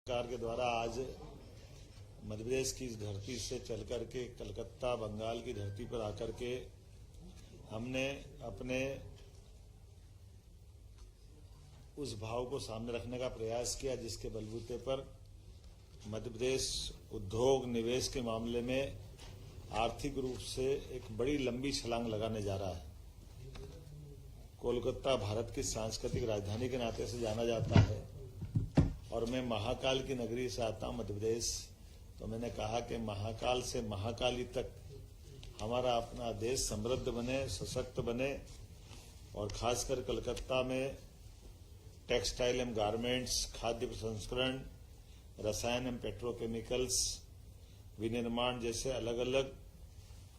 सरकार के द्वारा आज मध्य प्रदेश की इस धरती से चल करके कलकत्ता बंगाल की धरती पर आकर के हमने अपने उस भाव को सामने रखने का प्रयास किया जिसके बलबूते पर मध्य प्रदेश उद्योग निवेश के मामले में आर्थिक रूप से एक बड़ी लंबी छलांग लगाने जा रहा है। कोलकाता भारत की सांस्कृतिक राजधानी के नाते से जाना जाता है और मैं महाकाल की नगरी से आता हूं मध्य प्रदेश, तो मैंने कहा कि महाकाल से महाकाली तक हमारा अपना देश समृद्ध बने, सशक्त बने और खासकर कलकत्ता में टेक्सटाइल एवं गारमेंट्स, खाद्य प्रसंस्करण, रसायन एवं पेट्रोकेमिकल्स, विनिर्माण जैसे अलग अलग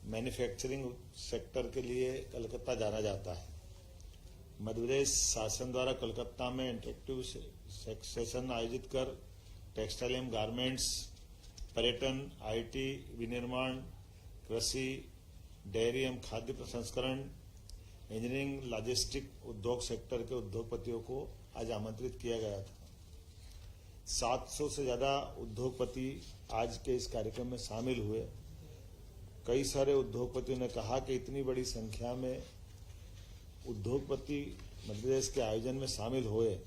मैन्युफैक्चरिंग सेक्टर के लिए कलकत्ता जाना जाता है। मध्य प्रदेश शासन द्वारा कलकत्ता में इंटरेक्टिव सेशन आयोजित कर टेक्सटाइल एवं गारमेंट्स, पर्यटन, आईटी, विनिर्माण, कृषि, डेयरी एवं खाद्य प्रसंस्करण, इंजीनियरिंग, लॉजिस्टिक उद्योग सेक्टर के उद्योगपतियों को आज आमंत्रित किया गया था। 700 से ज्यादा उद्योगपति आज के इस कार्यक्रम में शामिल हुए। कई सारे उद्योगपतियों ने कहा कि इतनी बड़ी संख्या में उद्योगपति मध्य प्रदेश के आयोजन में शामिल हुए,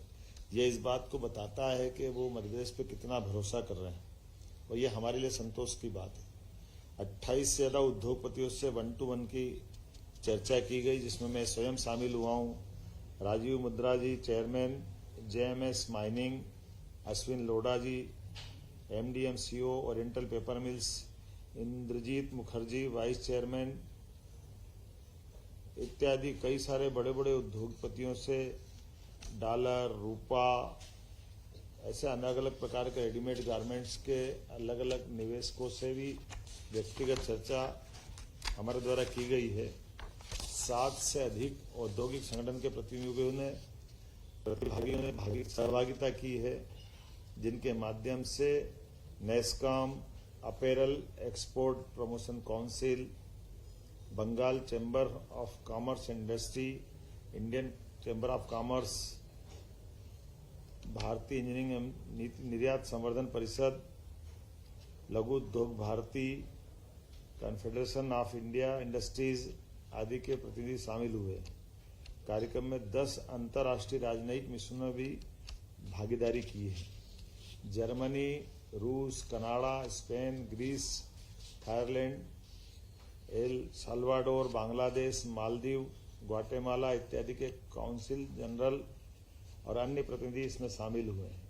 ये इस बात को बताता है कि वो मध्य प्रदेश पे कितना भरोसा कर रहे हैं और ये हमारे लिए संतोष की बात है। 28 से ज्यादा उद्योगपतियों से 1-to-1 की चर्चा की गई, जिसमें मैं स्वयं शामिल हुआ हूं। Rajeev Mudra ji chairman JMS mining, Ashwin Lodha ji MD CEO Oriental Paper Mills, Indrajit Mukherjee vice chairman इत्यादि कई सारे बड़े बड़े उद्योगपतियों से डॉलर, रूपा, ऐसे अलग अलग प्रकार के रेडीमेड गारमेंट्स के अलग अलग निवेशकों से भी व्यक्तिगत चर्चा हमारे द्वारा की गई है। 7 से अधिक औद्योगिक संगठन के प्रतिनिधियों ने सहभागिता की है, जिनके माध्यम से NASSCOM, apparel export promotion council, Bengal chamber of commerce industry, Indian chamber of commerce, भारतीय इंजीनियरिंग एवं निर्यात संवर्धन परिषद, Laghu Udyog Bharati, confederation of India industries आदि के प्रतिनिधि शामिल हुए। कार्यक्रम में 10 अंतर्राष्ट्रीय राजनयिक मिशनों ने भी भागीदारी की है। जर्मनी, रूस, Canada, Spain, Greece, Thailand, El Salvador, Bangladesh, Maldives, Guatemala इत्यादि के काउंसिल जनरल और अन्य प्रतिनिधि इसमें शामिल हुए हैं।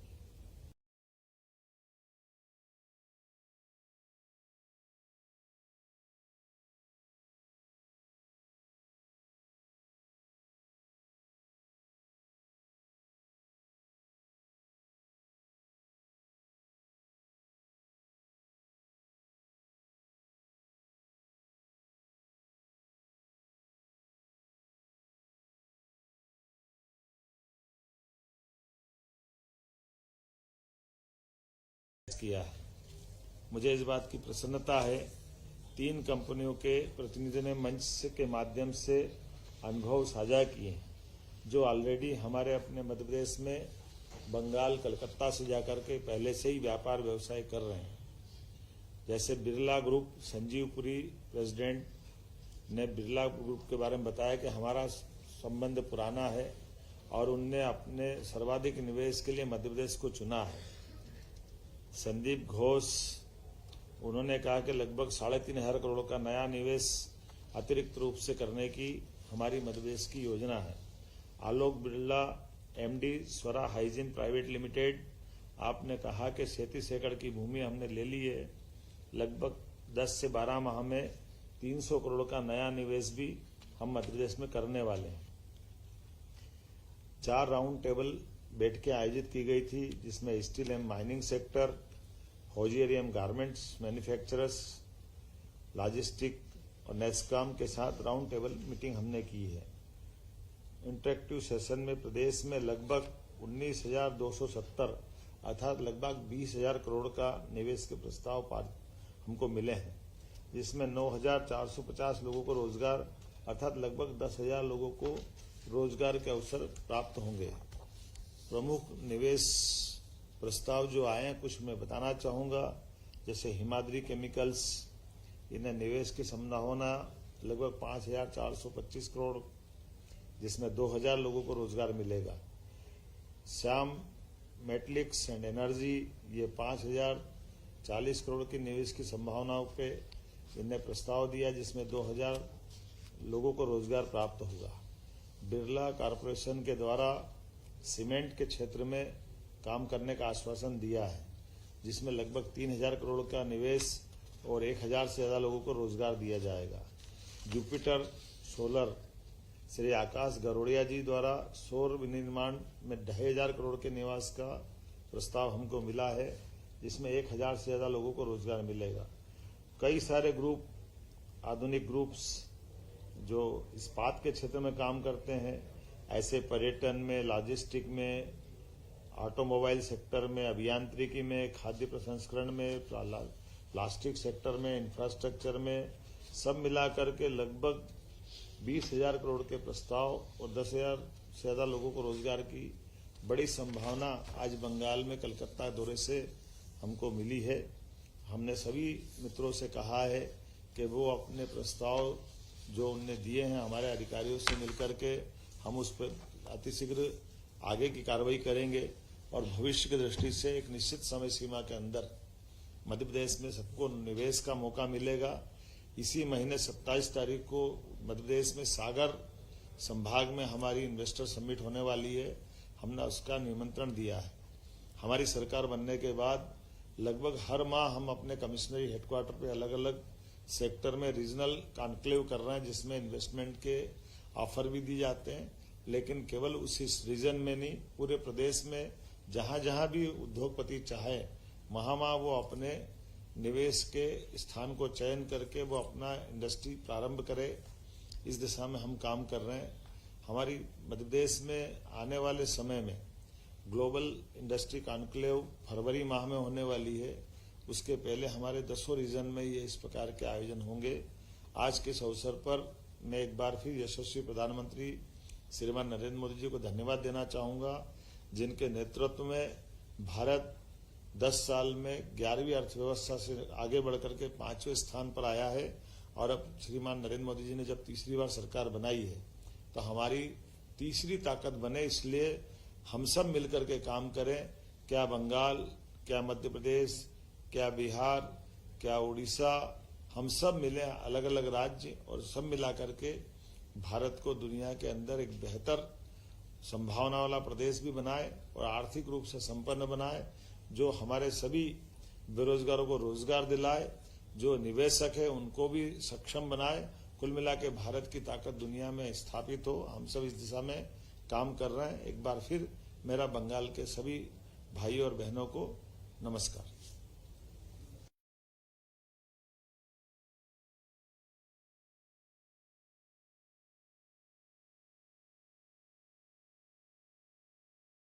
किया है। मुझे इस बात की प्रसन्नता है, 3 कंपनियों के प्रतिनिधियों ने मंच के माध्यम से अनुभव साझा किए, जो ऑलरेडी हमारे अपने मध्य प्रदेश में बंगाल कलकत्ता से जाकर के पहले से ही व्यापार व्यवसाय कर रहे हैं। जैसे बिरला ग्रुप, संजीव पुरी प्रेसिडेंट ने बिरला ग्रुप के बारे में बताया कि हमारा संबंध पुराना है और उनने अपने सर्वाधिक निवेश के लिए मध्य प्रदेश को चुना है। संदीप घोष, उन्होंने कहा कि लगभग 3,500 करोड़ का नया निवेश अतिरिक्त रूप से करने की हमारी मध्य प्रदेश की योजना है। आलोक बिरला एमडी स्वरा हाइजीन प्राइवेट लिमिटेड, आपने कहा कि 37 एकड़ की भूमि हमने ले ली है, लगभग 10 से 12 माह में 300 करोड़ का नया निवेश भी हम मध्य प्रदेश में करने वाले हैं। 4 राउंड टेबल बैठकें आयोजित की गई थी, जिसमें स्टील एवं माइनिंग सेक्टर, हौजियरी एवं गारमेंट्स मैन्युफैक्चरर्स, लॉजिस्टिक और नेस्कॉम के साथ राउंड टेबल मीटिंग हमने की है। इंटरेक्टिव सेशन में प्रदेश में लगभग 19,270 अर्थात लगभग 20,000 करोड़ का निवेश के प्रस्ताव हमको मिले हैं, जिसमें 9,450 लोगों को रोजगार अर्थात लगभग 10,000 लोगों को रोजगार के अवसर प्राप्त होंगे। प्रमुख निवेश प्रस्ताव जो आए हैं कुछ मैं बताना चाहूँगा। जैसे हिमाद्री केमिकल्स, इन्हें निवेश की संभावना लगभग 5,425 करोड़, जिसमें 2,000 लोगों को रोजगार मिलेगा। श्याम मेटलिक्स एंड एनर्जी, ये 5,040 करोड़ की निवेश की संभावनाओं पे इन्हें प्रस्ताव दिया, जिसमें 2,000 लोगों को रोजगार प्राप्त होगा। बिरला कॉरपोरेशन के द्वारा सीमेंट के क्षेत्र में काम करने का आश्वासन दिया है, जिसमें लगभग 3,000 करोड़ का निवेश और 1,000 से ज्यादा लोगों को रोजगार दिया जाएगा। जुपिटर सोलर, श्री आकाश गरोड़िया जी द्वारा सौर विनिर्माण में 2,500 करोड़ के निवेश का प्रस्ताव हमको मिला है, जिसमें 1,000 से ज्यादा लोगों को रोजगार मिलेगा। कई सारे ग्रुप, आधुनिक ग्रुप्स जो इस्पात के क्षेत्र में काम करते हैं, ऐसे पर्यटन में, लॉजिस्टिक में, ऑटोमोबाइल सेक्टर में, अभियांत्रिकी में, खाद्य प्रसंस्करण में, प्लास्टिक सेक्टर में, इंफ्रास्ट्रक्चर में, सब मिलाकर के लगभग 20,000 करोड़ के प्रस्ताव और 10,000 से ज्यादा लोगों को रोजगार की बड़ी संभावना आज बंगाल में कलकत्ता दौरे से हमको मिली है। हमने सभी मित्रों से कहा है कि वो अपने प्रस्ताव जो उनने दिए हैं हमारे अधिकारियों से मिलकर के हम उस पर अतिशीघ्र आगे की कार्रवाई करेंगे और भविष्य की दृष्टि से एक निश्चित समय सीमा के अंदर मध्य प्रदेश में सबको निवेश का मौका मिलेगा। इसी महीने 27 तारीख को मध्य प्रदेश में सागर संभाग में हमारी इन्वेस्टर समिट होने वाली है। हमने उसका निमंत्रण दिया है। हमारी सरकार बनने के बाद लगभग हर माह हम अपने कमिश्नरी हेडक्वार्टर पे अलग अलग सेक्टर में रीजनल कॉन्क्लेव कर रहे हैं, जिसमें इन्वेस्टमेंट के ऑफर भी दिए जाते हैं। लेकिन केवल उसी रीजन में नहीं, पूरे प्रदेश में जहां जहां भी उद्योगपति चाहे वहां वो अपने निवेश के स्थान को चयन करके वो अपना इंडस्ट्री प्रारंभ करे। इस दिशा में हम काम कर रहे हैं। हमारी मध्य प्रदेश में आने वाले समय में ग्लोबल इंडस्ट्री कॉन्क्लेव फरवरी माह में होने वाली है। उसके पहले हमारे 10 रीजन में ये इस प्रकार के आयोजन होंगे। आज के इस अवसर पर मैं एक बार फिर यशस्वी प्रधानमंत्री श्रीमान नरेंद्र मोदी जी को धन्यवाद देना चाहूंगा, जिनके नेतृत्व में भारत 10 साल में 11वीं अर्थव्यवस्था से आगे बढ़कर के 5वें स्थान पर आया है। और अब श्रीमान नरेंद्र मोदी जी ने जब तीसरी बार सरकार बनाई है तो हमारी तीसरी ताकत बने, इसलिए हम सब मिलकर के काम करें। क्या बंगाल, क्या मध्य प्रदेश, क्या बिहार, क्या उड़ीसा, हम सब मिले, अलग अलग राज्य, और सब मिला करके भारत को दुनिया के अंदर एक बेहतर संभावना वाला प्रदेश भी बनाए और आर्थिक रूप से संपन्न बनाए, जो हमारे सभी बेरोजगारों को रोजगार दिलाए, जो निवेशक है उनको भी सक्षम बनाए। कुल मिला के भारत की ताकत दुनिया में स्थापित हो। हम सब इस दिशा में काम कर रहे हैं। एक बार फिर मेरा बंगाल के सभी भाई और बहनों को नमस्कार।